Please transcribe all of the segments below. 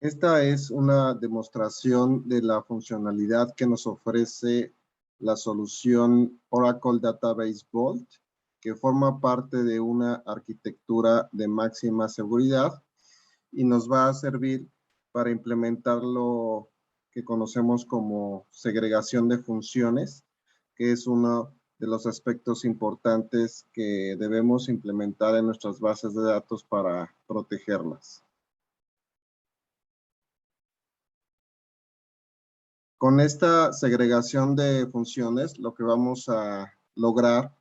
Esta es una demostración de la funcionalidad que nos ofrece la solución Oracle Database Vault, que forma parte de una arquitectura de máxima seguridad y nos va a servir para implementar lo que conocemos como segregación de funciones, que es uno de los aspectos importantes que debemos implementar en nuestras bases de datos para protegerlas. Con esta segregación de funciones, lo que vamos a lograr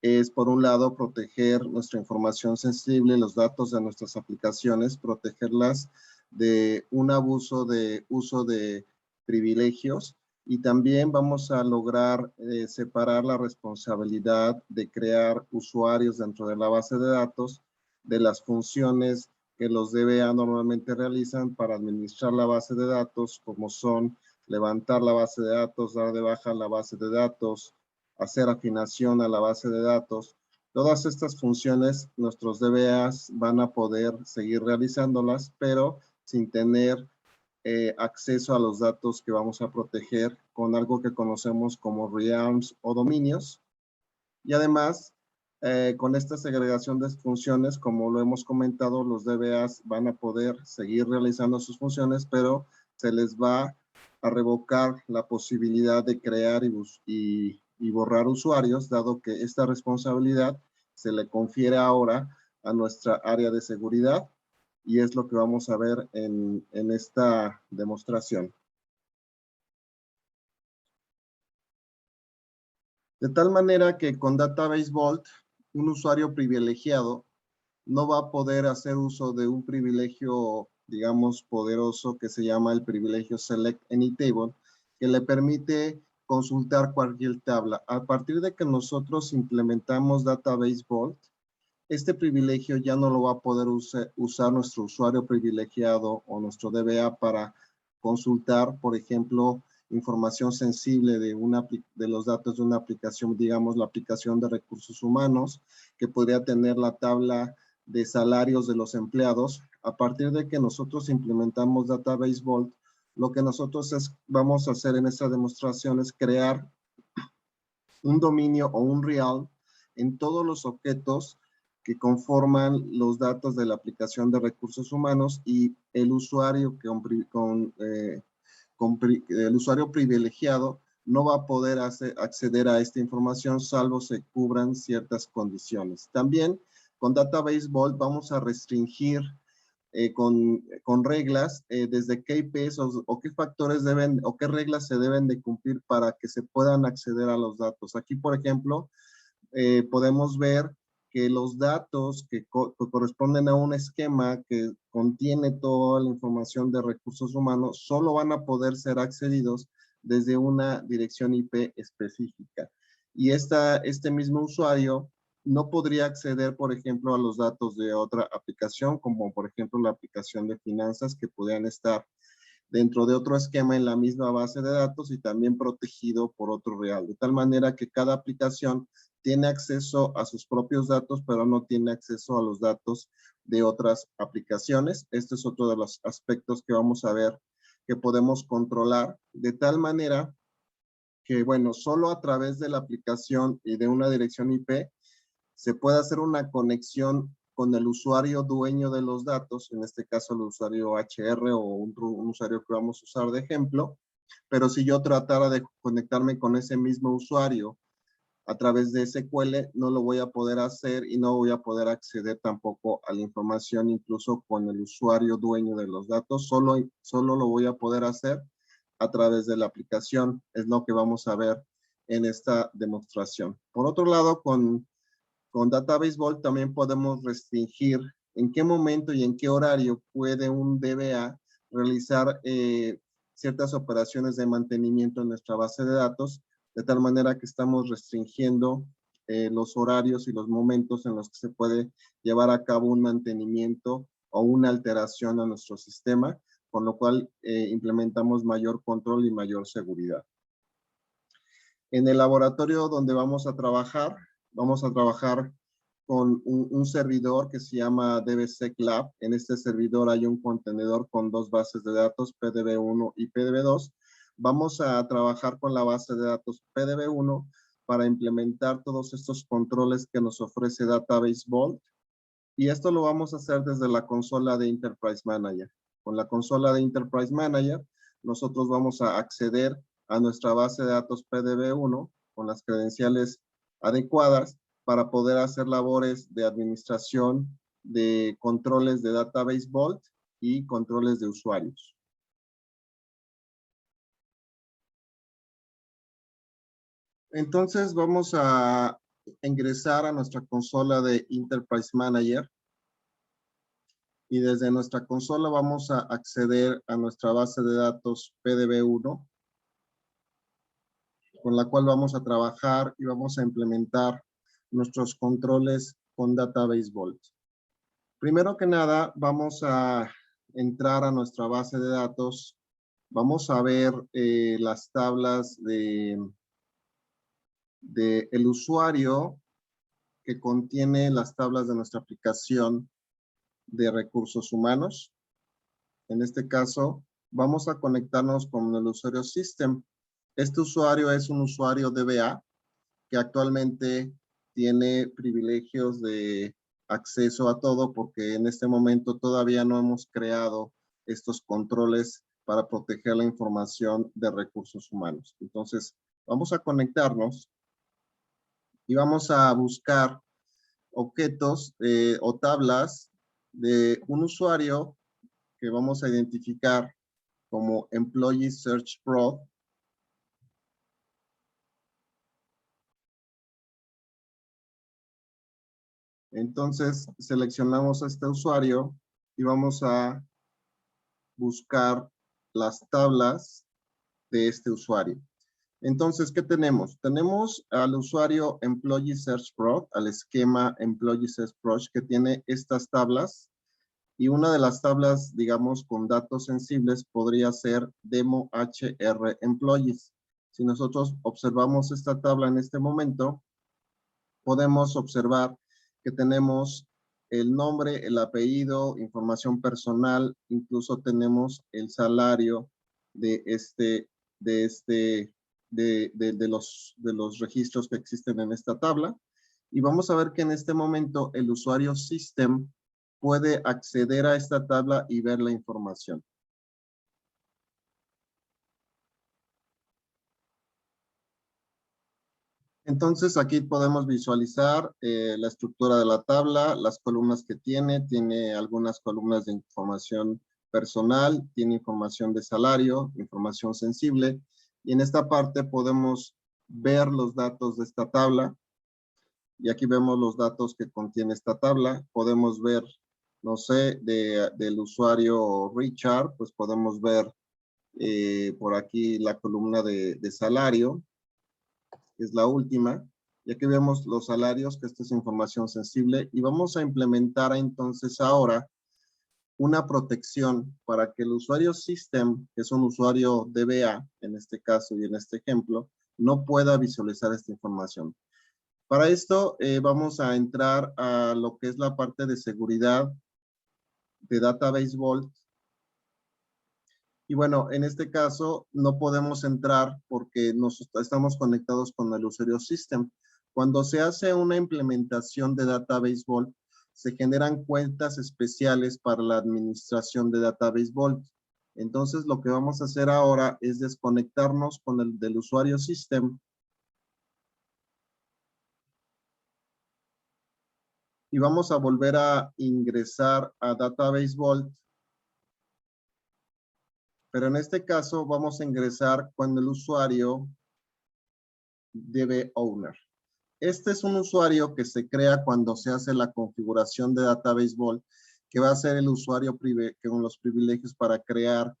es, por un lado, proteger nuestra información sensible, los datos de nuestras aplicaciones, protegerlas de un abuso de uso de privilegios, y también vamos a lograr separar la responsabilidad de crear usuarios dentro de la base de datos de las funciones que los DBA normalmente realizan para administrar la base de datos, como son levantar la base de datos, dar de baja la base de datos, hacer afinación a la base de datos. Todas estas funciones nuestros DBAs van a poder seguir realizándolas, pero sin tener acceso a los datos que vamos a proteger con algo que conocemos como realms o dominios. Y además, con esta segregación de funciones, como lo hemos comentado, los DBAs van a poder seguir realizando sus funciones, pero se les va a revocar la posibilidad de crear y borrar usuarios, dado que esta responsabilidad se le confiere ahora a nuestra área de seguridad, y es lo que vamos a ver en esta demostración. De tal manera que con Database Vault, un usuario privilegiado no va a poder hacer uso de un privilegio, digamos, poderoso que se llama el privilegio Select Any Table, que le permite consultar cualquier tabla. A partir de que nosotros implementamos Database Vault, este privilegio ya no lo va a poder usar nuestro usuario privilegiado o nuestro DBA para consultar, por ejemplo, información sensible de los datos de una aplicación, digamos, la aplicación de recursos humanos, que podría tener la tabla de salarios de los empleados. A partir de que nosotros implementamos Database Vault, lo que nosotros vamos a hacer en esta demostración es crear un dominio o un real en todos los objetos que conforman los datos de la aplicación de recursos humanos, y el usuario el usuario privilegiado no va a poder acceder a esta información salvo se cubran ciertas condiciones. También con Database Vault vamos a restringir con reglas desde qué IPs o qué factores deben o qué reglas se deben de cumplir para que se puedan acceder a los datos. Aquí, por ejemplo, podemos ver que los datos que corresponden a un esquema que contiene toda la información de recursos humanos solo van a poder ser accedidos desde una dirección IP específica. Y este mismo usuario no podría acceder, por ejemplo, a los datos de otra aplicación, como por ejemplo la aplicación de finanzas, que podrían estar dentro de otro esquema en la misma base de datos y también protegido por otro real. De tal manera que cada aplicación tiene acceso a sus propios datos, pero no tiene acceso a los datos de otras aplicaciones. Este es otro de los aspectos que vamos a ver que podemos controlar, de tal manera que, bueno, solo a través de la aplicación y de una dirección IP se puede hacer una conexión con el usuario dueño de los datos, en este caso el usuario HR o un usuario que vamos a usar de ejemplo, pero si yo tratara de conectarme con ese mismo usuario a través de SQL, no lo voy a poder hacer y no voy a poder acceder tampoco a la información, incluso con el usuario dueño de los datos, solo lo voy a poder hacer a través de la aplicación. Es lo que vamos a ver en esta demostración. Por otro lado, con Database Vault también podemos restringir en qué momento y en qué horario puede un DBA realizar ciertas operaciones de mantenimiento en nuestra base de datos, de tal manera que estamos restringiendo los horarios y los momentos en los que se puede llevar a cabo un mantenimiento o una alteración a nuestro sistema, con lo cual implementamos mayor control y mayor seguridad. En el laboratorio donde vamos a trabajar con un servidor que se llama DBSecLab. En este servidor hay un contenedor con dos bases de datos, PDB1 y PDB2. Vamos a trabajar con la base de datos PDB1 para implementar todos estos controles que nos ofrece Database Vault. Y esto lo vamos a hacer desde la consola de Enterprise Manager. Con la consola de Enterprise Manager, nosotros vamos a acceder a nuestra base de datos PDB1 con las credenciales adecuadas para poder hacer labores de administración de controles de Database Vault y controles de usuarios. Entonces vamos a ingresar a nuestra consola de Enterprise Manager y desde nuestra consola vamos a acceder a nuestra base de datos PDB1 con la cual vamos a trabajar y vamos a implementar nuestros controles con Database Vault. Primero que nada, vamos a entrar a nuestra base de datos. Vamos a ver las tablas de el usuario que contiene las tablas de nuestra aplicación de recursos humanos. En este caso, vamos a conectarnos con el usuario System. Este usuario es un usuario DBA que actualmente tiene privilegios de acceso a todo porque en este momento todavía no hemos creado estos controles para proteger la información de recursos humanos. Entonces, vamos a conectarnos y vamos a buscar objetos o tablas de un usuario que vamos a identificar como Employee Search Prod. Entonces, seleccionamos a este usuario y vamos a buscar las tablas de este usuario. Entonces, ¿qué tenemos? Tenemos al usuario Employee Search Prod, al esquema Employee Search Prod, que tiene estas tablas. Y una de las tablas, digamos, con datos sensibles podría ser Demo HR Employees. Si nosotros observamos esta tabla en este momento, podemos observar que tenemos el nombre, el apellido, información personal, incluso tenemos el salario de los registros que existen en esta tabla. Y vamos a ver que en este momento el usuario System puede acceder a esta tabla y ver la información. Entonces aquí podemos visualizar la estructura de la tabla, las columnas que tiene algunas columnas de información personal, tiene información de salario, información sensible, y en esta parte podemos ver los datos de esta tabla, y aquí vemos los datos que contiene esta tabla. Podemos ver, no sé, del usuario Richard, pues podemos ver por aquí la columna de salario, que es la última. Y aquí vemos los salarios, que esta es información sensible. Y vamos a implementar entonces ahora una protección para que el usuario System, que es un usuario DBA, en este caso y en este ejemplo, no pueda visualizar esta información. Para esto vamos a entrar a lo que es la parte de seguridad de Database Vault. Y bueno, en este caso no podemos entrar porque estamos conectados con el usuario System. Cuando se hace una implementación de Database Vault, se generan cuentas especiales para la administración de Database Vault. Entonces, lo que vamos a hacer ahora es desconectarnos con el del usuario System y vamos a volver a ingresar a Database Vault. Pero en este caso vamos a ingresar con el usuario DB Owner. Este es un usuario que se crea cuando se hace la configuración de Database Vault, que va a ser el usuario con los privilegios para crear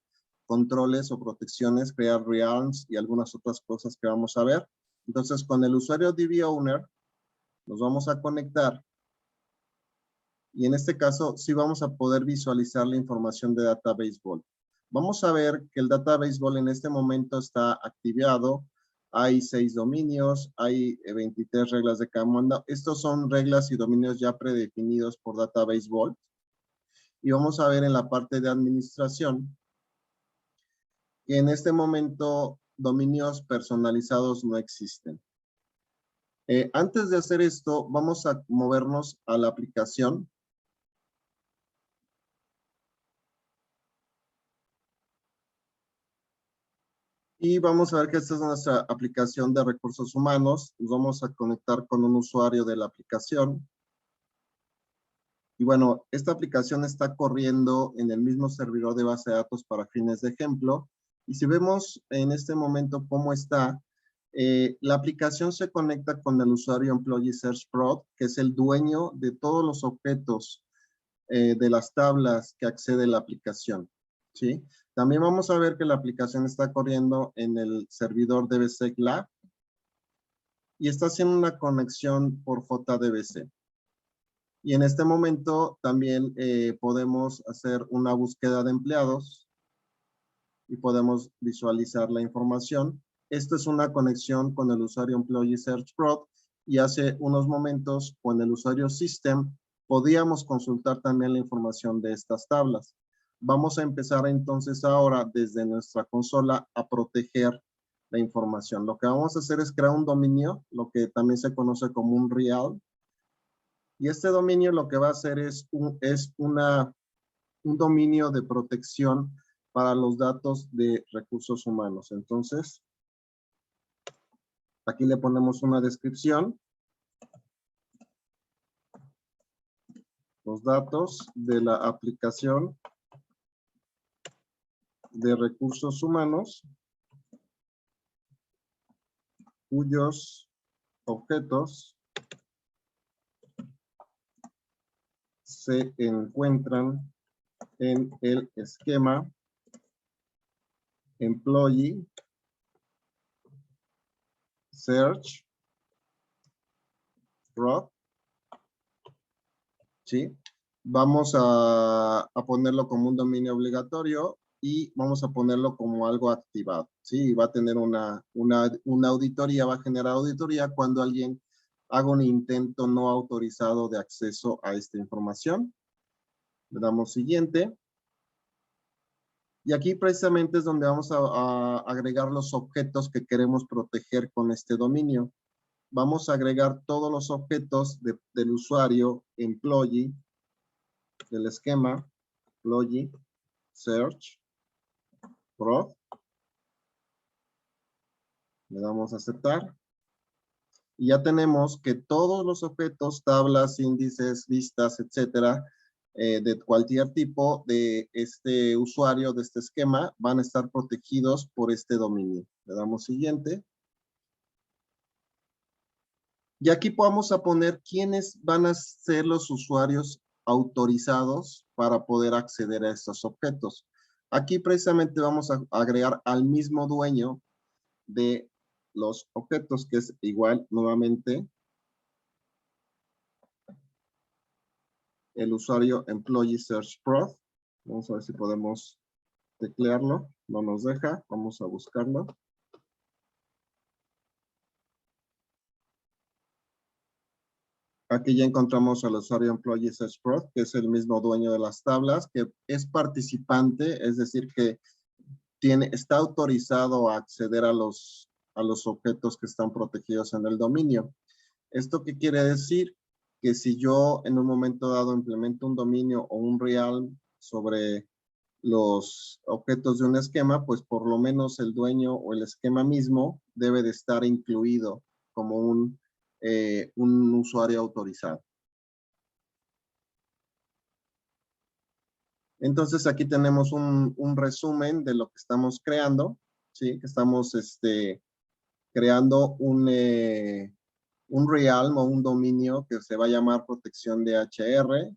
controles o protecciones, crear realms y algunas otras cosas que vamos a ver. Entonces, con el usuario DB Owner nos vamos a conectar y en este caso sí vamos a poder visualizar la información de Database Vault. Vamos a ver que el Database Vault en este momento está activado hay 6 dominios, hay 23 reglas de comando. Estos son reglas y dominios ya predefinidos por Database Vault. Y vamos a ver en la parte de administración que en este momento dominios personalizados no existen. Antes de hacer esto, vamos a movernos a la aplicación. Y vamos a ver que esta es nuestra aplicación de recursos humanos. Nos vamos a conectar con un usuario de la aplicación. Y bueno, esta aplicación está corriendo en el mismo servidor de base de datos para fines de ejemplo. Y si vemos en este momento cómo está, la aplicación se conecta con el usuario Employee Search Prod, que es el dueño de todos los objetos de las tablas que accede la aplicación, ¿sí? También vamos a ver que la aplicación está corriendo en el servidor DBSec Lab y está haciendo una conexión por JDBC. Y en este momento también podemos hacer una búsqueda de empleados y podemos visualizar la información. Esta es una conexión con el usuario Employee Search Prod y hace unos momentos con el usuario System podíamos consultar también la información de estas tablas. Vamos a empezar entonces ahora desde nuestra consola a proteger la información. Lo que vamos a hacer es crear un dominio, lo que también se conoce como un real. Y este dominio lo que va a hacer es un dominio de protección para los datos de recursos humanos. Entonces, aquí le ponemos una descripción. Los datos de la aplicación de recursos humanos cuyos objetos se encuentran en el esquema Employee Search Prod, ¿sí? Vamos a ponerlo como un dominio obligatorio y vamos a ponerlo como algo activado, ¿sí? Va a tener una auditoría, va a generar auditoría cuando alguien haga un intento no autorizado de acceso a esta información. Le damos siguiente. Y aquí precisamente es donde vamos a agregar los objetos que queremos proteger con este dominio. Vamos a agregar todos los objetos del usuario employee, del esquema employee search prod. Le damos a aceptar. Y ya tenemos que todos los objetos, tablas, índices, listas, etcétera, de cualquier tipo de este usuario, de este esquema, van a estar protegidos por este dominio. Le damos siguiente. Y aquí vamos a poner quiénes van a ser los usuarios autorizados para poder acceder a estos objetos. Aquí precisamente vamos a agregar al mismo dueño de los objetos, que es igual nuevamente el usuario Employee Search Prod. Vamos a ver si podemos teclearlo. No nos deja. Vamos a buscarlo. Aquí ya encontramos al usuario Employee Search Prod, que es el mismo dueño de las tablas, que es participante, es decir, que está autorizado a acceder a los objetos que están protegidos en el dominio. ¿Esto qué quiere decir? Que si yo en un momento dado implemento un dominio o un realm sobre los objetos de un esquema, pues por lo menos el dueño o el esquema mismo debe de estar incluido como un usuario autorizado. Entonces aquí tenemos un resumen de lo que estamos creando, ¿sí? Que estamos creando un realm o un dominio que se va a llamar protección de HR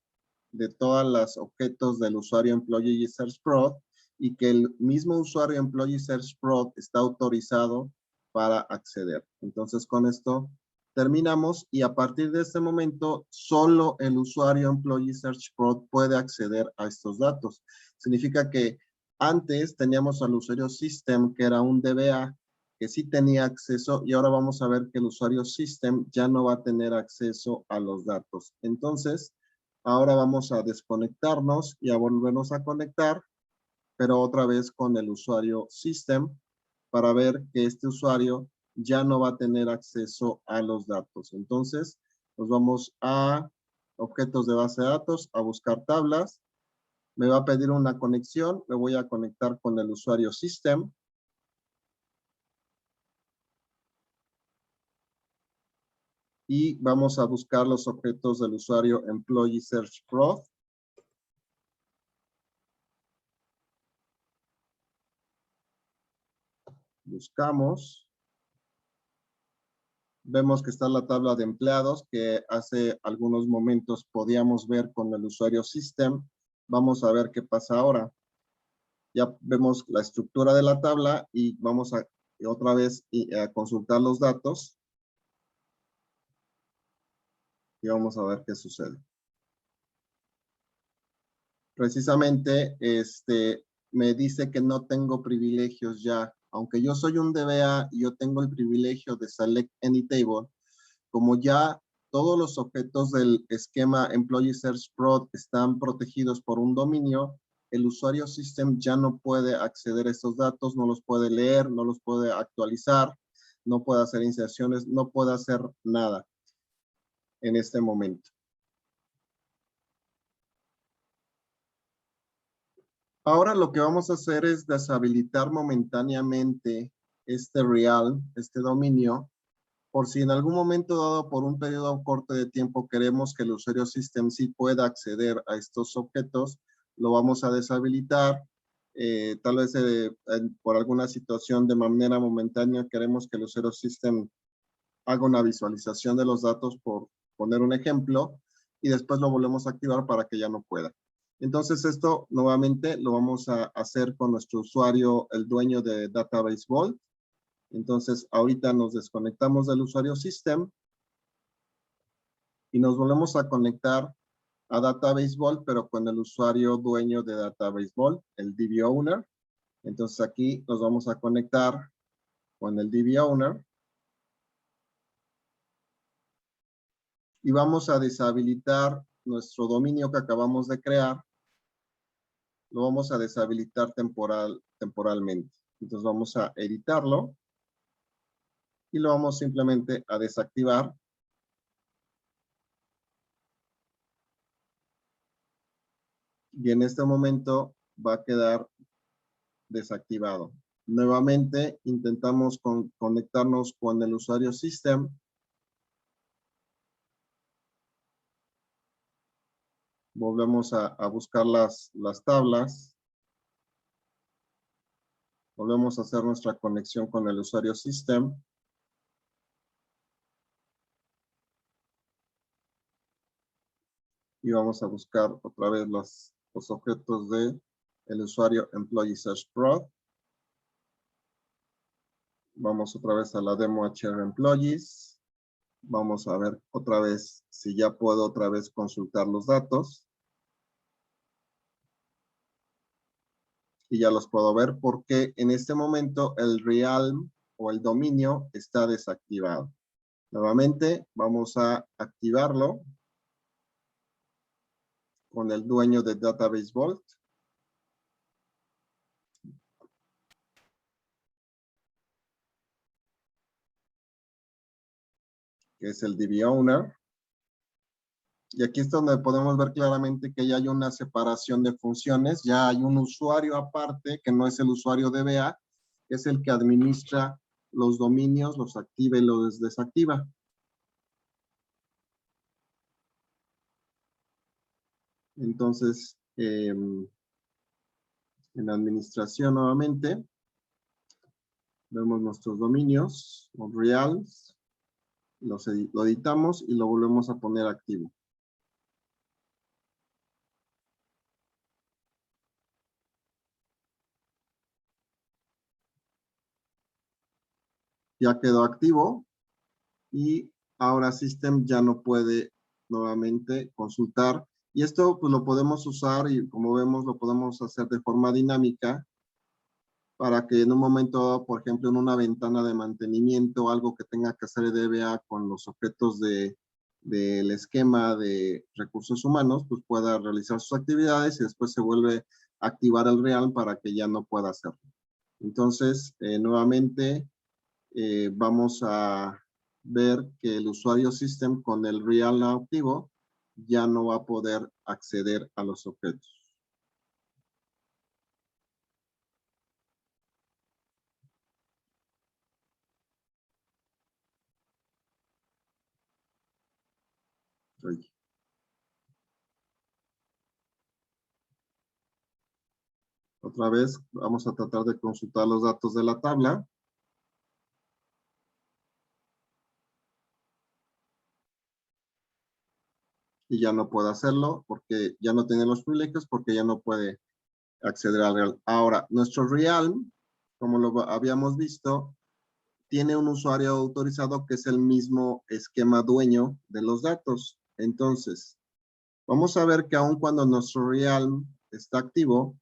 de todas las objetos del usuario Employee Search Prod y que el mismo usuario Employee Search Prod está autorizado para acceder. Entonces con esto terminamos y a partir de este momento solo el usuario Employee Search Prod puede acceder a estos datos. Significa que antes teníamos al usuario System que era un DBA que sí tenía acceso y ahora vamos a ver que el usuario system ya no va a tener acceso a los datos. Entonces, ahora vamos a desconectarnos y a volvernos a conectar, pero otra vez con el usuario system para ver que este usuario ya no va a tener acceso a los datos. Entonces, nos vamos a objetos de base de datos, a buscar tablas. Me va a pedir una conexión, me voy a conectar con el usuario system. Y vamos a buscar los objetos del usuario Employee Search Prod. Buscamos. Vemos que está la tabla de empleados que hace algunos momentos podíamos ver con el usuario system. Vamos a ver qué pasa ahora. Ya vemos la estructura de la tabla y vamos a otra vez a consultar los datos. Y vamos a ver qué sucede. Precisamente, me dice que no tengo privilegios ya. Aunque yo soy un DBA y yo tengo el privilegio de Select Any Table, como ya todos los objetos del esquema Employee Search Prod están protegidos por un dominio, el usuario system ya no puede acceder a estos datos, no los puede leer, no los puede actualizar, no puede hacer inserciones, no puede hacer nada en este momento. Ahora lo que vamos a hacer es deshabilitar momentáneamente este real, este dominio, por si en algún momento dado por un periodo corto de tiempo queremos que el usuario system sí pueda acceder a estos objetos, lo vamos a deshabilitar. Tal vez por alguna situación de manera momentánea queremos que el usuario system haga una visualización de los datos, por poner un ejemplo, y después lo volvemos a activar para que ya no pueda. Entonces esto nuevamente lo vamos a hacer con nuestro usuario, el dueño de Database Vault. Entonces ahorita nos desconectamos del usuario system y nos volvemos a conectar a Database Vault, pero con el usuario dueño de Database Vault, el DB Owner. Entonces aquí nos vamos a conectar con el DB Owner. Y vamos a deshabilitar nuestro dominio que acabamos de crear. Lo vamos a deshabilitar temporalmente. Entonces vamos a editarlo y lo vamos simplemente a desactivar. Y en este momento va a quedar desactivado. Nuevamente intentamos conectarnos con el usuario system. Volvemos a buscar las tablas. Volvemos a hacer nuestra conexión con el usuario system. Y vamos a buscar otra vez los objetos de el usuario Employee Search Prod. Vamos otra vez a la demo HR Employees. Vamos a ver otra vez si ya puedo otra vez consultar los datos. Y ya los puedo ver porque en este momento el realm o el dominio está desactivado. Nuevamente vamos a activarlo con el dueño de Database Vault. Que es el DB Owner. Y aquí es donde podemos ver claramente que ya hay una separación de funciones, ya hay un usuario aparte que no es el usuario DBA, que es el que administra los dominios, los activa y los desactiva. Entonces, en administración nuevamente, vemos nuestros dominios, los reals, lo editamos y lo volvemos a poner activo. Ya quedó activo y ahora System ya no puede nuevamente consultar. Y esto pues lo podemos usar y como vemos lo podemos hacer de forma dinámica para que en un momento, por ejemplo, en una ventana de mantenimiento, algo que tenga que hacer el DBA con los objetos del esquema de recursos humanos, pues pueda realizar sus actividades y después se vuelve a activar el Realm para que ya no pueda hacerlo. Entonces, nuevamente, vamos a ver que el usuario system con el Realm activo ya no va a poder acceder a los objetos. Otra vez vamos a tratar de consultar los datos de la tabla. Y ya no puede hacerlo porque ya no tiene los privilegios, porque ya no puede acceder al Realm. Ahora, nuestro Realm, como lo habíamos visto, tiene un usuario autorizado que es el mismo esquema dueño de los datos. Entonces, vamos a ver que aun cuando nuestro Realm está activo,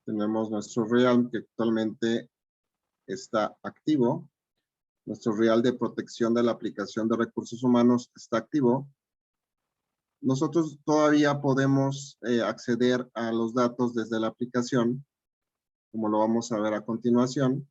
tenemos nuestro Realm que actualmente está activo. Nuestro Realm de protección de la aplicación de recursos humanos está activo. Nosotros todavía podemos acceder a los datos desde la aplicación, como lo vamos a ver a continuación.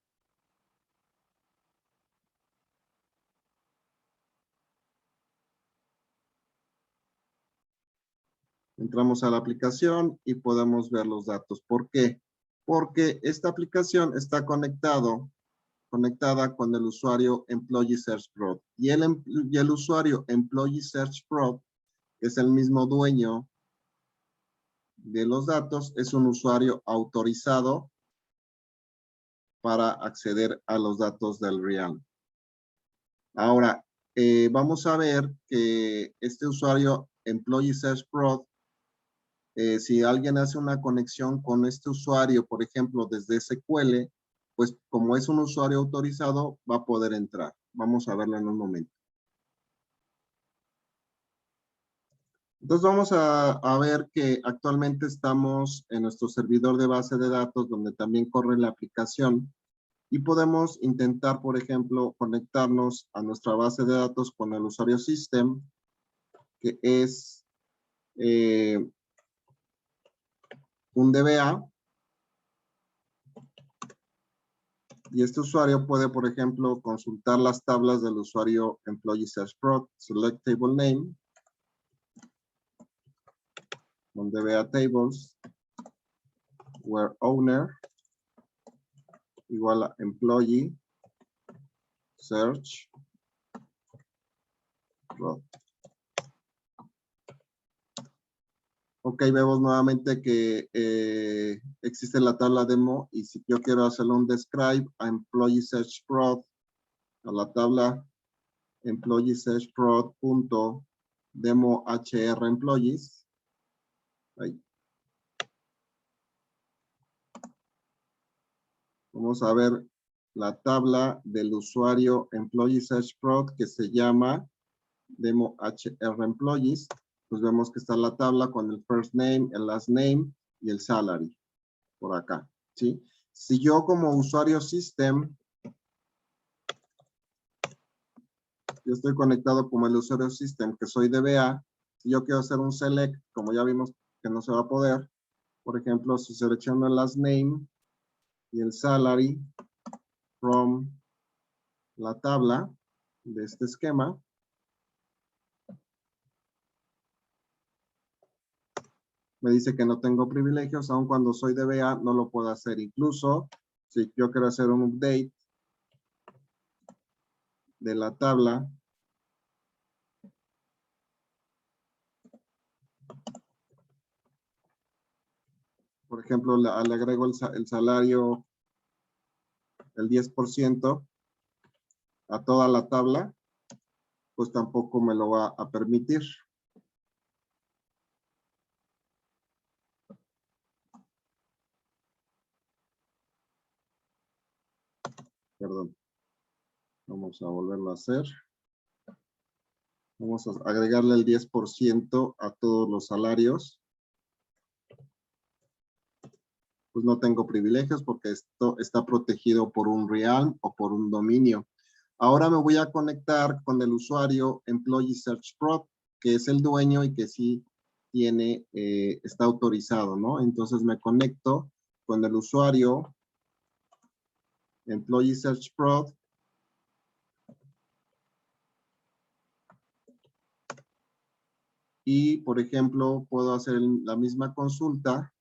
Entramos a la aplicación y podemos ver los datos. ¿Por qué? Porque esta aplicación está conectada con el usuario Employee Search Pro. Y el usuario Employee Search Pro, que es el mismo dueño de los datos, es un usuario autorizado para acceder a los datos del Realm. Ahora, vamos a ver que este usuario Employee Search Pro, si alguien hace una conexión con este usuario, por ejemplo, desde SQL, pues como es un usuario autorizado, va a poder entrar. Vamos a verlo en un momento. Entonces vamos a ver que actualmente estamos en nuestro servidor de base de datos, donde también corre la aplicación. Y podemos intentar, por ejemplo, conectarnos a nuestra base de datos con el usuario system, que es un DBA. Y este usuario puede, por ejemplo, consultar las tablas del usuario Employee Search Pro, Select Table Name, con DBA Tables, where owner igual a Employee Search Pro. Ok, vemos nuevamente que existe la tabla demo y si yo quiero hacerle un describe a Employee Search Pro, a la tabla Employee Search Pro punto demo hr employees. Ahí. Vamos a ver la tabla del usuario Employee Search Pro que se llama demo hr employees. Pues vemos que está la tabla con el first name, el last name y el salary por acá, ¿sí? Si yo como usuario system, yo estoy conectado como el usuario system que soy DBA, si yo quiero hacer un select, como ya vimos que no se va a poder, por ejemplo, si selecciono el last name y el salary from la tabla de este esquema, me dice que no tengo privilegios, aun cuando soy DBA no lo puedo hacer. Incluso si yo quiero hacer un update de la tabla, por ejemplo, le agrego el salario el 10% a toda la tabla, pues tampoco me lo va a permitir. Perdón. Vamos a volverlo a hacer. Vamos a agregarle el 10% a todos los salarios. Pues no tengo privilegios porque esto está protegido por un realm o por un dominio. Ahora me voy a conectar con el usuario Employee Search Prod, que es el dueño y que sí tiene, está autorizado, ¿no? Entonces me conecto con el usuario Employee Search Prod. Y, por ejemplo, puedo hacer la misma consulta.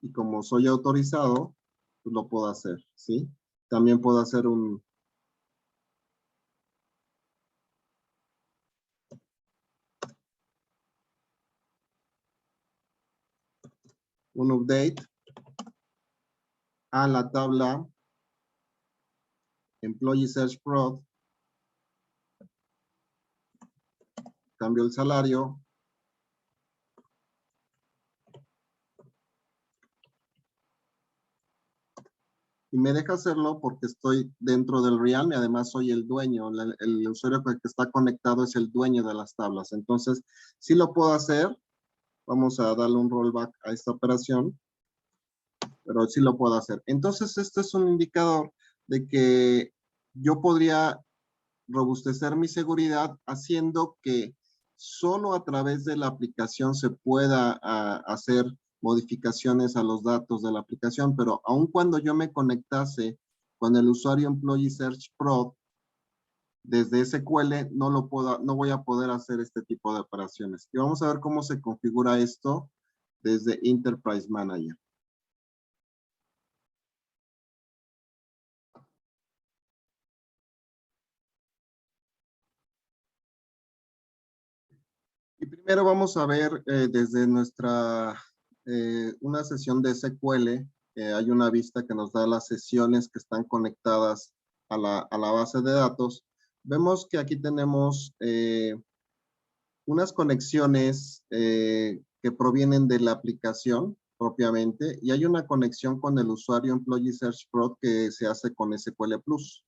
Y como soy autorizado, pues lo puedo hacer, ¿sí? También puedo hacer un update a la tabla Employee Search Prod. Cambio el salario. Y me deja hacerlo porque estoy dentro del realm y además soy el dueño. El usuario que está conectado es el dueño de las tablas. Entonces, sí lo puedo hacer. Vamos a darle un rollback a esta operación. Pero sí lo puedo hacer. Entonces, este es un indicador de que yo podría robustecer mi seguridad haciendo que solo a través de la aplicación se pueda hacer modificaciones a los datos de la aplicación, pero aun cuando yo me conectase con el usuario Employee Search Pro desde SQL, no voy a poder hacer este tipo de operaciones. Y vamos a ver cómo se configura esto desde Enterprise Manager. Y primero vamos a ver desde una sesión de SQL, hay una vista que nos da las sesiones que están conectadas a la base de datos. Vemos que aquí tenemos unas conexiones que provienen de la aplicación propiamente y hay una conexión con el usuario Employee Search Pro que se hace con SQL Plus.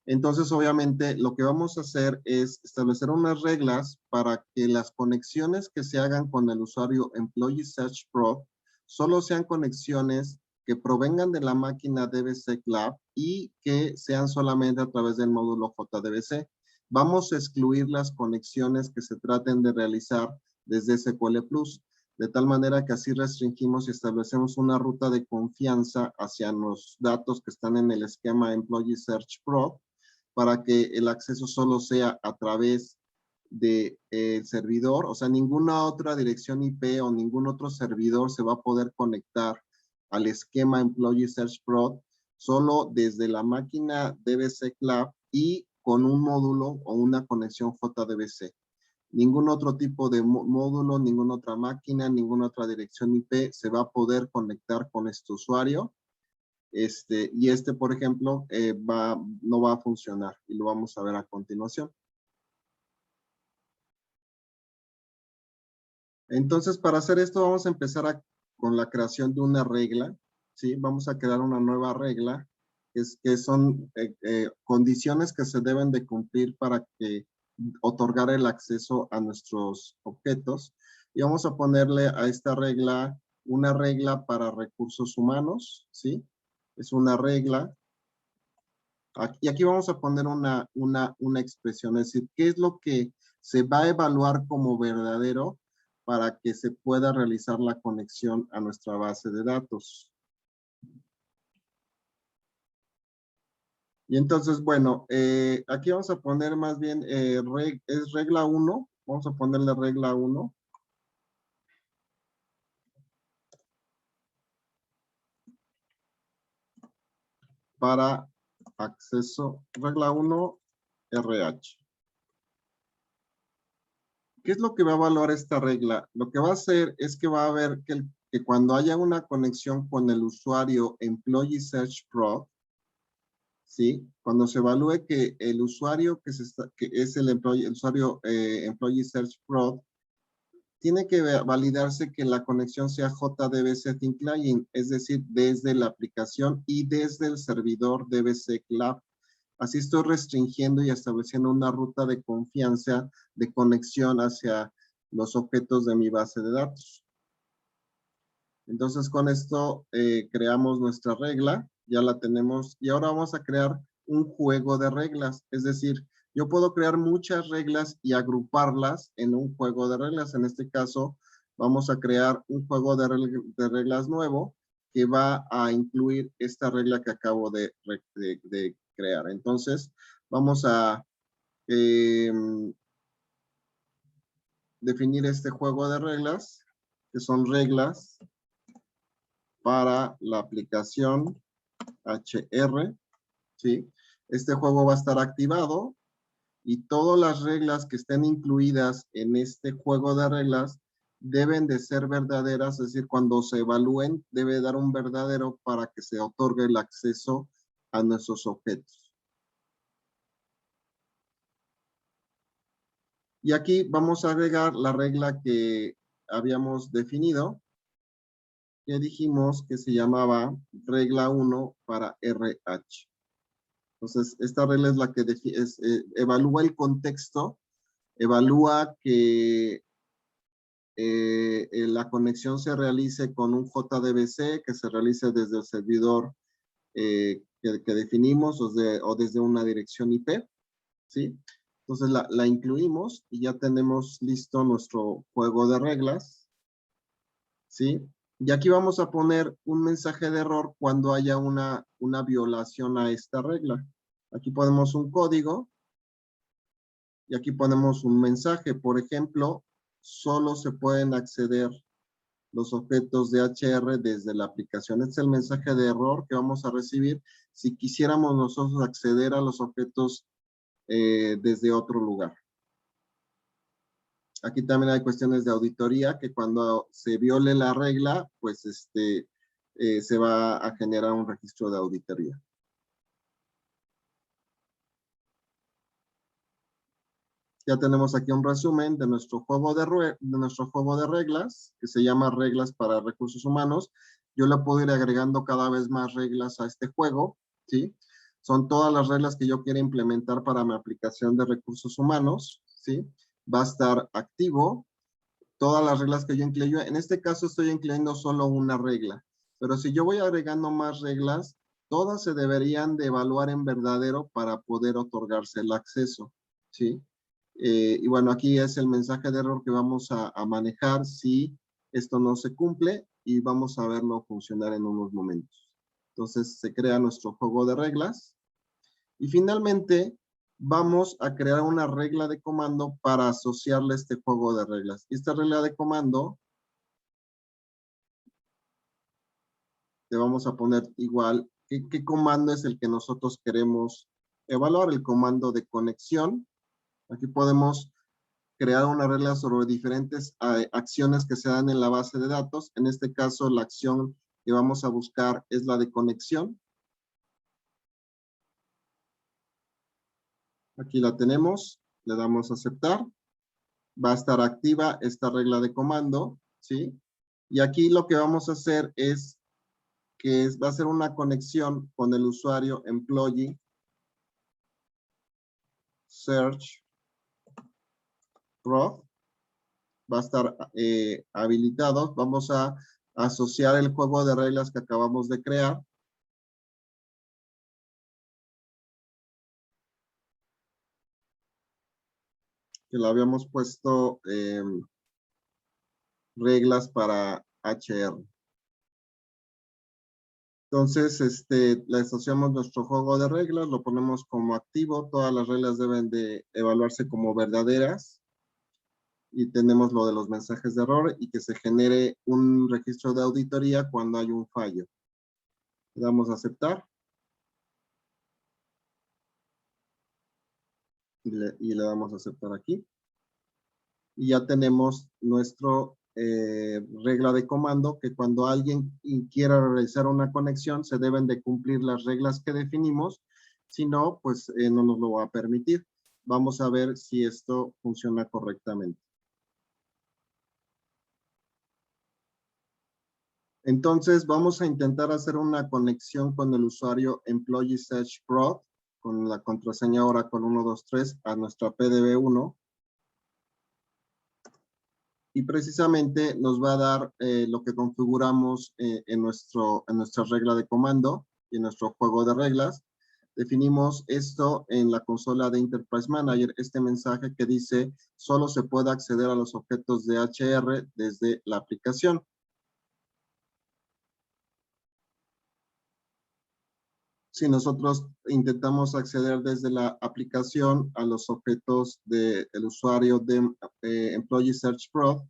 Entonces, obviamente, lo que vamos a hacer es establecer unas reglas para que las conexiones que se hagan con el usuario Employee Search Pro solo sean conexiones que provengan de la máquina DBC Lab y que sean solamente a través del módulo JDBC. Vamos a excluir las conexiones que se traten de realizar desde SQL Plus, de tal manera que así restringimos y establecemos una ruta de confianza hacia los datos que están en el esquema Employee Search Pro, para que el acceso solo sea a través del servidor, o sea, ninguna otra dirección IP o ningún otro servidor se va a poder conectar al esquema Employee Search Pro, solo desde la máquina DBC Lab y con un módulo o una conexión JDBC. Ningún otro tipo de módulo, ninguna otra máquina, ninguna otra dirección IP se va a poder conectar con este usuario. Por ejemplo, no va a funcionar y lo vamos a ver a continuación. Entonces, para hacer esto, vamos a empezar con la creación de una regla, ¿sí? Vamos a crear una nueva regla, que son condiciones que se deben de cumplir para otorgar el acceso a nuestros objetos. Y vamos a ponerle a esta regla una regla para recursos humanos, ¿sí? Es una regla. Y aquí vamos a poner una expresión, es decir, ¿qué es lo que se va a evaluar como verdadero para que se pueda realizar la conexión a nuestra base de datos? Y entonces, bueno, aquí vamos a poner más bien, es regla 1, vamos a ponerle regla 1. Para acceso, regla 1, RH. ¿Qué es lo que va a evaluar esta regla? Lo que va a hacer es que va a ver que cuando haya una conexión con el usuario Employee Search Pro, ¿sí? Cuando se evalúe que el usuario que es el usuario Employee Search Pro tiene que validarse que la conexión sea JDBC Setting Client, es decir, desde la aplicación y desde el servidor DBC Lab. Así estoy restringiendo y estableciendo una ruta de confianza de conexión hacia los objetos de mi base de datos. Entonces, con esto creamos nuestra regla, ya la tenemos, y ahora vamos a crear un juego de reglas. Es decir, yo puedo crear muchas reglas y agruparlas en un juego de reglas. En este caso, vamos a crear un juego de reglas nuevo que va a incluir esta regla que acabo de crear. Entonces, vamos a definir este juego de reglas, que son reglas para la aplicación HR, ¿sí? Este juego va a estar activado y todas las reglas que estén incluidas en este juego de reglas deben de ser verdaderas, es decir, cuando se evalúen, debe dar un verdadero para que se otorgue el acceso a nuestros objetos. Y aquí vamos a agregar la regla que habíamos definido, que dijimos que se llamaba regla 1 para RH. Entonces, esta regla es la que evalúa el contexto, evalúa que la conexión se realice con un JDBC, que se realice desde el servidor que definimos o desde una dirección IP, ¿sí? Entonces la incluimos y ya tenemos listo nuestro juego de reglas, ¿sí? Y aquí vamos a poner un mensaje de error cuando haya una violación a esta regla. Aquí ponemos un código y aquí ponemos un mensaje. Por ejemplo, solo se pueden acceder los objetos de HR desde la aplicación. Este es el mensaje de error que vamos a recibir si quisiéramos nosotros acceder a los objetos desde otro lugar. Aquí también hay cuestiones de auditoría que cuando se viole la regla, pues se va a generar un registro de auditoría. Ya tenemos aquí un resumen de nuestro juego de reglas, que se llama Reglas para Recursos Humanos. Yo le puedo ir agregando cada vez más reglas a este juego, ¿sí? Son todas las reglas que yo quiero implementar para mi aplicación de recursos humanos, ¿sí? Va a estar activo. Todas las reglas que yo incluyo, en este caso estoy incluyendo solo una regla, pero si yo voy agregando más reglas, todas se deberían de evaluar en verdadero para poder otorgarse el acceso, ¿sí? Y bueno, aquí es el mensaje de error que vamos a manejar si esto no se cumple y vamos a verlo funcionar en unos momentos. Entonces se crea nuestro juego de reglas y finalmente vamos a crear una regla de comando para asociarle este juego de reglas. Y esta regla de comando le vamos a poner igual qué comando es el que nosotros queremos evaluar, el comando de conexión. Aquí podemos crear una regla sobre diferentes acciones que se dan en la base de datos. En este caso, la acción que vamos a buscar es la de conexión. Aquí la tenemos, le damos a aceptar. Va a estar activa esta regla de comando, ¿sí? Y aquí lo que vamos a hacer es que va a ser una conexión con el usuario employee search prof. Va a estar habilitado. Vamos a asociar el juego de reglas que acabamos de crear. Que lo habíamos puesto reglas para HR. Entonces, le asociamos nuestro juego de reglas, lo ponemos como activo, todas las reglas deben de evaluarse como verdaderas y tenemos lo de los mensajes de error y que se genere un registro de auditoría cuando hay un fallo. Le damos a aceptar y le damos a aceptar aquí. Y ya tenemos nuestro regla de comando que cuando alguien quiera realizar una conexión se deben de cumplir las reglas que definimos, si no, pues no nos lo va a permitir. Vamos a ver si esto funciona correctamente. Entonces, vamos a intentar hacer una conexión con el usuario Employee Search Prod, con la contraseña Oracle 123 a nuestra PDB1. Y precisamente nos va a dar lo que configuramos en nuestra regla de comando y en nuestro juego de reglas. Definimos esto en la consola de Enterprise Manager, este mensaje que dice solo se puede acceder a los objetos de HR desde la aplicación. Si nosotros intentamos acceder desde la aplicación a los objetos del usuario de Employee Search Pro,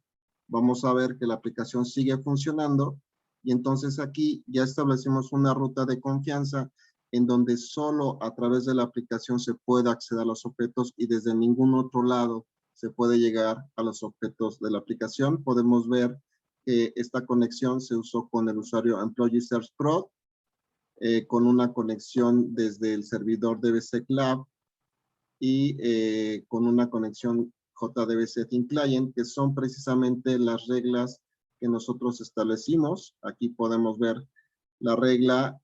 vamos a ver que la aplicación sigue funcionando y entonces aquí ya establecimos una ruta de confianza en donde solo a través de la aplicación se puede acceder a los objetos y desde ningún otro lado se puede llegar a los objetos de la aplicación. Podemos ver que esta conexión se usó con el usuario Employee Search Pro, con una conexión desde el servidor DB Lab y con una conexión JDB Setting Client, que son precisamente las reglas que nosotros establecimos. Aquí podemos ver la regla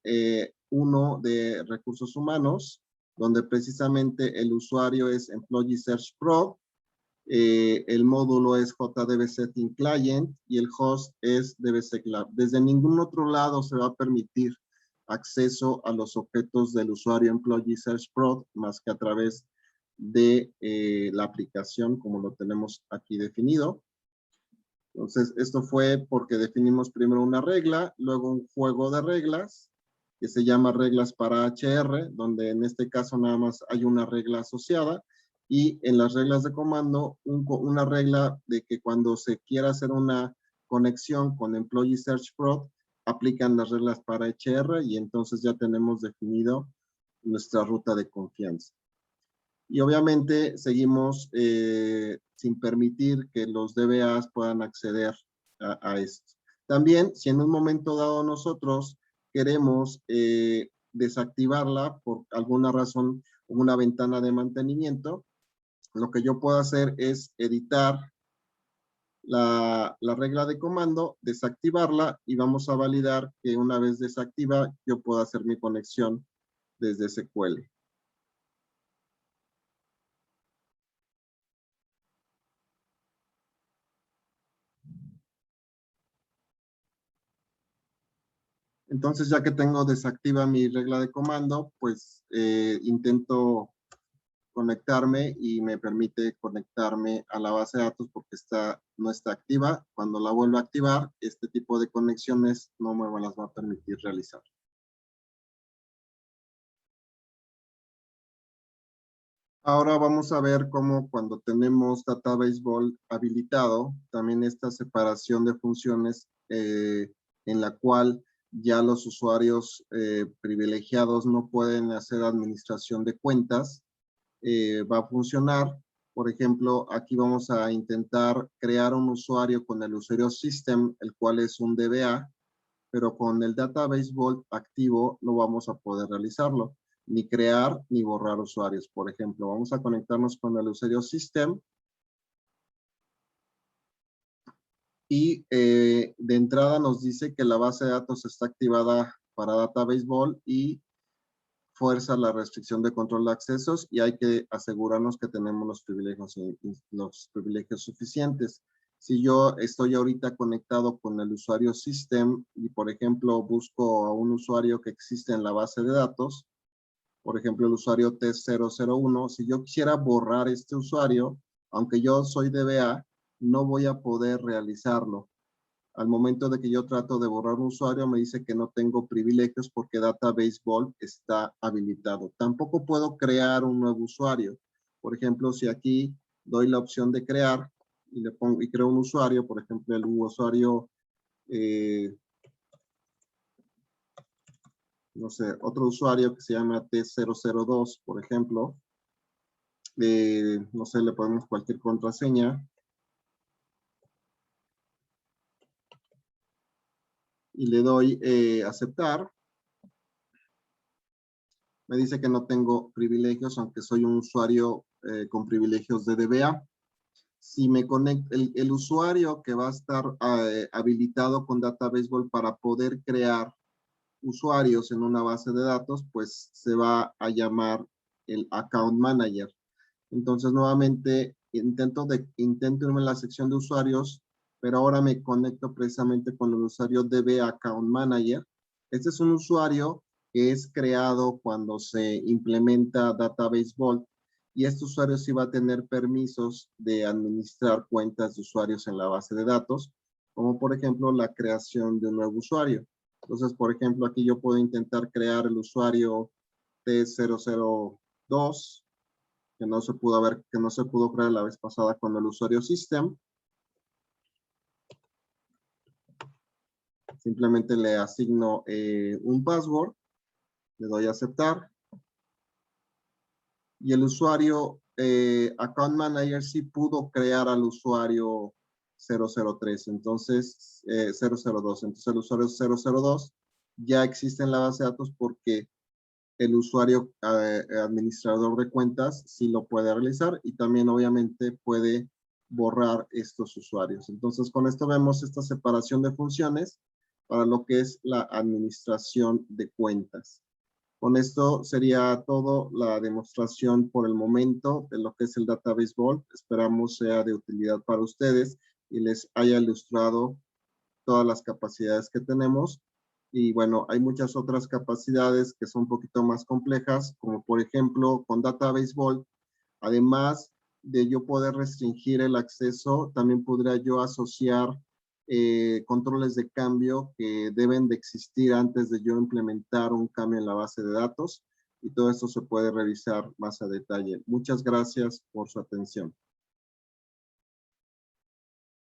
1 de recursos humanos, donde precisamente el usuario es Employee Search Pro, el módulo es JDB Setting Client y el host es DB Lab. Desde ningún otro lado se va a permitir acceso a los objetos del usuario Employee Search Pro más que a través de la aplicación como lo tenemos aquí definido. Entonces, esto fue porque definimos primero una regla, luego un juego de reglas que se llama reglas para HR, donde en este caso nada más hay una regla asociada, y en las reglas de comando una regla de que cuando se quiera hacer una conexión con Employee Search Pro, aplican las reglas para HR y entonces ya tenemos definido nuestra ruta de confianza. Y obviamente seguimos sin permitir que los DBAs puedan acceder a esto. También, si en un momento dado nosotros queremos desactivarla por alguna razón, una ventana de mantenimiento, lo que yo puedo hacer es editar la regla de comando, desactivarla y vamos a validar que una vez desactiva yo puedo hacer mi conexión desde SQL. Entonces, ya que tengo desactiva mi regla de comando, pues intento conectarme y me permite conectarme a la base de datos porque no está activa. Cuando la vuelva a activar, este tipo de conexiones no me las va a permitir realizar. Ahora vamos a ver cómo cuando tenemos Database Vault habilitado, también esta separación de funciones en la cual ya los usuarios privilegiados no pueden hacer administración de cuentas, va a funcionar. Por ejemplo, aquí vamos a intentar crear un usuario con el usuario system, el cual es un DBA, pero con el Database Vault activo no vamos a poder realizarlo, ni crear ni borrar usuarios. Por ejemplo, vamos a conectarnos con el usuario system y de entrada nos dice que la base de datos está activada para Database Vault y fuerza la restricción de control de accesos y hay que asegurarnos que tenemos los privilegios suficientes. Si yo estoy ahorita conectado con el usuario system y, por ejemplo, busco a un usuario que existe en la base de datos, por ejemplo, el usuario T001, si yo quisiera borrar este usuario, aunque yo soy DBA, no voy a poder realizarlo. Al momento de que yo trato de borrar un usuario, me dice que no tengo privilegios porque Database Vault está habilitado. Tampoco puedo crear un nuevo usuario. Por ejemplo, si aquí doy la opción de crear y le pongo y creo un usuario, por ejemplo, el usuario, no sé, otro usuario que se llama T002, por ejemplo, no sé, le ponemos cualquier contraseña. Y le doy aceptar. Me dice que no tengo privilegios, aunque soy un usuario con privilegios de DBA. si me conecto, el usuario que va a estar habilitado con Data Baseball para poder crear usuarios en una base de datos, pues se va a llamar el Account Manager. Entonces, nuevamente, intento irme a la sección de usuarios, pero ahora me conecto precisamente con el usuario DB Account Manager. Este es un usuario que es creado cuando se implementa Database Vault, y este usuario sí va a tener permisos de administrar cuentas de usuarios en la base de datos, como por ejemplo la creación de un nuevo usuario. Entonces, por ejemplo, aquí yo puedo intentar crear el usuario T002, que no se pudo crear la vez pasada con el usuario system. Simplemente le asigno un password, le doy a aceptar. Y el usuario Account Manager sí pudo crear al usuario 003, entonces 002. Entonces el usuario 002 ya existe en la base de datos porque el usuario administrador de cuentas sí lo puede realizar, y también obviamente puede borrar estos usuarios. Entonces con esto vemos esta separación de funciones para lo que es la administración de cuentas. Con esto sería todo la demostración por el momento de lo que es el Database Vault. Esperamos sea de utilidad para ustedes y les haya ilustrado todas las capacidades que tenemos. Y bueno, hay muchas otras capacidades que son un poquito más complejas, como por ejemplo con Database Vault, además de yo poder restringir el acceso, también podría yo asociar controles de cambio que deben de existir antes de yo implementar un cambio en la base de datos, y todo esto se puede revisar más a detalle. Muchas gracias por su atención.